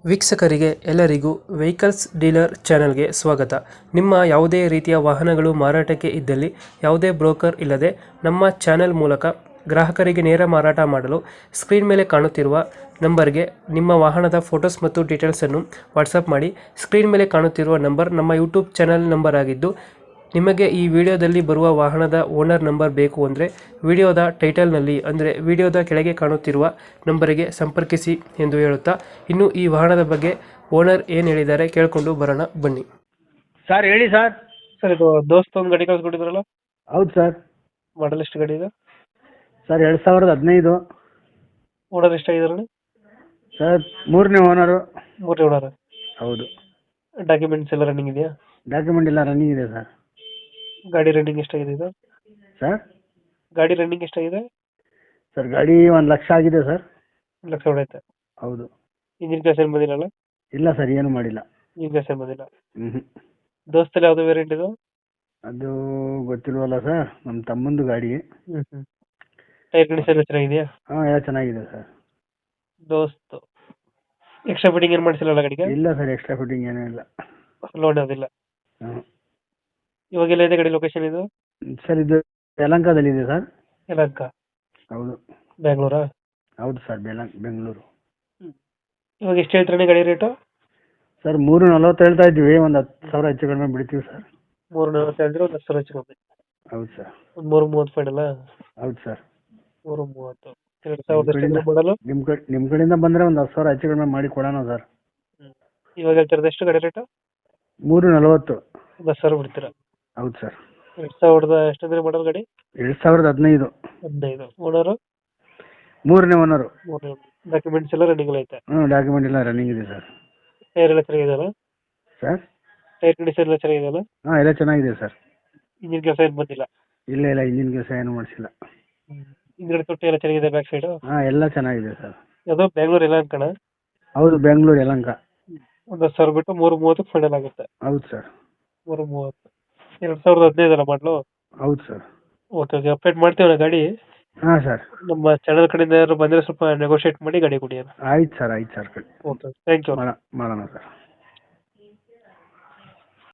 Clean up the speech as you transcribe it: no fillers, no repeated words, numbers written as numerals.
ವೀಕ್ಷಕರಿಗೆ ಎಲ್ಲರಿಗೂ vehicles dealer ಚಾನೆಲ್ಗೆ ಸ್ವಾಗತ. ನಿಮ್ಮ ಯಾವುದೇ ರೀತಿಯ ವಾಹನಗಳು ಮಾರಾಟಕ್ಕೆ ಇದ್ದಲ್ಲಿ ಯಾವುದೇ ಬ್ರೋಕರ್ ಇಲ್ಲದೆ ನಮ್ಮ ಚಾನೆಲ್ ಮೂಲಕ ಗ್ರಾಹಕರಿಗೆ ನೇರ ಮಾರಾಟ ಮಾಡಲು ಸ್ಕ್ರೀನ್ ಮೇಲೆ ಕಾಣುತ್ತಿರುವ ನಂಬರ್ಗೆ ನಿಮ್ಮ ವಾಹನದ ಫೋಟೋಸ್ ಮತ್ತು ಡೀಟೇಲ್ಸನ್ನು ವಾಟ್ಸಪ್ ಮಾಡಿ. ಸ್ಕ್ರೀನ್ ಮೇಲೆ ಕಾಣುತ್ತಿರುವ ನಂಬರ್ ನಮ್ಮ ಯೂಟ್ಯೂಬ್ ಚಾನೆಲ್ ನಂಬರ್ ಆಗಿದ್ದು, ನಿಮಗೆ ಈ ವಿಡಿಯೋದಲ್ಲಿ ಬರುವ ವಾಹನದ ಓನರ್ ನಂಬರ್ ಬೇಕು ಅಂದರೆ ವಿಡಿಯೋದ ಟೈಟಲ್ನಲ್ಲಿ ಅಂದರೆ ವಿಡಿಯೋದ ಕೆಳಗೆ ಕಾಣುತ್ತಿರುವ ನಂಬರಿಗೆ ಸಂಪರ್ಕಿಸಿ ಎಂದು ಹೇಳುತ್ತಾ, ಇನ್ನು ಈ ವಾಹನದ ಬಗ್ಗೆ ಓನರ್ ಏನು ಹೇಳಿದ್ದಾರೆ ಕೇಳಿಕೊಂಡು ಬರೋಣ ಬನ್ನಿ. ಸರ್ ಹೇಳಿ ಸರ್. ಸರ್, ಇದು ದೋಸ್ತ ಒಂದು ಗಾಡಿ ಕಳ್ಸ್ಕೊಟ್ಟಿದ್ರಲ್ಲ, ಹೌದು ಸರ್. ಮಾಡಲ್ ಎಷ್ಟು ಗಾಡಿ ಇದೆ? ಸರ್ 2015. ಓನರ್ ಎಷ್ಟಾಗಿದ್ದಾರೆ? ಸರ್ ಮೂರನೇ ಓನರು. ಮೂರನೇ ಓನರ್. ಹೌದು. ಡಾಕ್ಯುಮೆಂಟ್ಸ್ ಎಲ್ಲ ರನ್ನಿಂಗ್ ಇದೆಯಾ? ಡಾಕ್ಯುಮೆಂಟ್ ಎಲ್ಲ ರನ್ನಿಂಗ್ ಇದೆ ಸರ್. ಗಾಡಿ ರನ್ನಿಂಗ್ ಎಷ್ಟಾಗಿದೆ ಇದು? ಸರ್ ಗಾಡಿ ರನ್ನಿಂಗ್ ಎಷ್ಟಾಗಿದೆ? ಸರ್ ಗಾಡಿ 1 ಲಕ್ಷ ಆಗಿದೆ ಸರ್. 1 ಲಕ್ಷ ಹೊಡೆಯುತ್ತೆ. ಹೌದು. ಇಂಜಿನ್ ಕೆಲಸ ಏನು ಬಂದಿಲ್ಲ? ಇಲ್ಲ ಸರ್, ಏನು ಮಾಡಿಲ್ಲ. ಇಂಜಿನ್ ಕೆಲಸ ಏನು ಬಂದಿಲ್ಲ. ಹ್ಞೂ. ದೋಸ್ತಲ್ಲಿ ಯಾವುದು ವೇರಿಯಂಟ್ ಇದು? ಅದು ಗೊತ್ತಿಲ್ವಲ್ಲ ಸರ್, ನಮ್ಮ ತಮ್ಮಂದು ಗಾಡಿ. ಟೈರ್ ಕಂಡೀಷನ್ ಎಲ್ಲ ಚೆನ್ನಾಗಿದೆಯಾ? ಹಾಂ, ಎಲ್ಲ ಚೆನ್ನಾಗಿದೆ ಸರ್. ದೋಸ್ತ್ ಎಕ್ಸ್ಟ್ರಾ ಫಿಟ್ಟಿಂಗ್ ಏನು ಮಾಡಿಸಿಲ್ಲ ಗಾಡಿಗೆ? ಇಲ್ಲ ಸರ್, ಎಕ್ಸ್ಟ್ರಾ ಫಿಟ್ಟಿಂಗ್ ಏನೂ ಇಲ್ಲ. ಲೋನ್ ಯಾವುದಿಲ್ಲ. ಹ್ಞೂ. ಇವಾಗೆಲ್ಲ ಇದೆ ಗಾಡಿ ಲೊಕೇಶನ್ ಇದು? ಸರ್ ಇದು ಯಲಹಂಕದಲ್ಲಿದೆ ಸರ್. ಯಲಹಂಕ? ಹೌದು. ಬ್ಯಾಂಗ್ಳೂರಾ? ಹೌದು ಸರ್, ಬೆಂಗಳೂರು. ಇವಾಗ ಎಷ್ಟು ಹೇಳ್ತಾರೆ ಗಾಡಿ ರೇಟು? ಸರ್ 340 ಹೇಳ್ತಾ ಇದ್ವಿ, ಒಂದು 10,000 ಹೆಚ್ಚು ಕಡಿಮೆ ಬಿಡ್ತೀವಿ ಸರ್. 340 ಹೇಳಿದ್ರೆ ಒಂದು 10,000 ಹೆಚ್ಚು ಕಮ್ಮಿ. ಹೌದು ಸರ್. ಒಂದು 330 ಫೈನಲ್ಲ? ಹೌದು ಸರ್. 330. 2000 ಮಾಡಲು? ನಿಮ್ಮ ಕಡೆಯಿಂದ ಬಂದರೆ ಒಂದು 10,000 ಹೆಚ್ಚು ಕಡಿಮೆ ಮಾಡಿ ಕೊಡೋಣ ಸರ್. ಇವಾಗ ಹೇಳ್ತಿರೋದು ಎಷ್ಟು ಗಾಡಿ ರೇಟು? 340. 10,000 ಬಿಡ್ತೀರಾ? ಹೌದು ಸರ್. 2000 ಎಷ್ಟಂದ್ರೆ ಮಾಡಲ್ ಗಾಡಿ? 2015. 15. ಓನರು? ಮೂರನೇ ಓನರು. ಡಾಕ್ಯುಮೆಂಟ್ಸ್ ಎಲ್ಲ ರನ್ನಿಂಗ್ ಐತೆ? ಹ್ಞೂ, ಡಾಕ್ಯುಮೆಂಟ್ ಎಲ್ಲ ರನ್ನಿಂಗ್ ಇದೆ ಸರ್. ಟೈರ್ ಎಲ್ಲ ಚೆನ್ನಾಗಿದೆಯಲ್ಲ ಸರ್? ಟೈರ್ ಕಂಡೀಷನ್ ಎಲ್ಲ ಚೆನ್ನಾಗಿದೆಯಲ್ಲ? ಹಾಂ, ಎಲ್ಲ ಚೆನ್ನಾಗಿದೆ ಸರ್. ಇಂಜಿನ್ ಕೆಲಸ ಏನು ಬಂದಿಲ್ಲ? ಇಲ್ಲ, ಇಂಜಿನ್ ಕೆಲಸ ಏನು ಮಾಡಿಸಿಲ್ಲ. ಹಿಂದ್ಗಡೆ ತೊಟ್ಟಿ ಎಲ್ಲ ಚೆನ್ನಾಗಿದೆ ಬ್ಯಾಕ್ ಸೈಡು? ಹಾಂ, ಎಲ್ಲ ಚೆನ್ನಾಗಿದೆ ಸರ್. ಅದು ಬೆಂಗಳೂರು ಎಲ್ಲ ಅನ್ಕಣ? ಹೌದು, ಬೆಂಗಳೂರು ಯಲಹಂಕ. ಒಂದು 10,000 ಬಿಟ್ಟು 330 ಫೈನಲ್ ಆಗುತ್ತೆ? ಹೌದು ಸರ್. 330. 2015 ಅಲ್ಲ ಮಾಡಲು? ಹೌದು ಸರ್. ಓಕೆ, ಅಪ್ಡೇಟ್ ಮಾಡ್ತೀವಿ ಗಾಡಿ. ಹಾಂ ಸರ್. ನಮ್ಮ ಚಾನಲ್ ಕಡೆಯಿಂದ ಯಾರು ಬಂದರೆ ಸ್ವಲ್ಪ ನೆಗೋಷಿಯೇಟ್ ಮಾಡಿ ಗಾಡಿ ಕೊಡಿ. ಆಯ್ತು ಸರ್, ಆಯ್ತು ಸರ್. Okay, thank you. ಮಾಡೋಣ ಸರ್.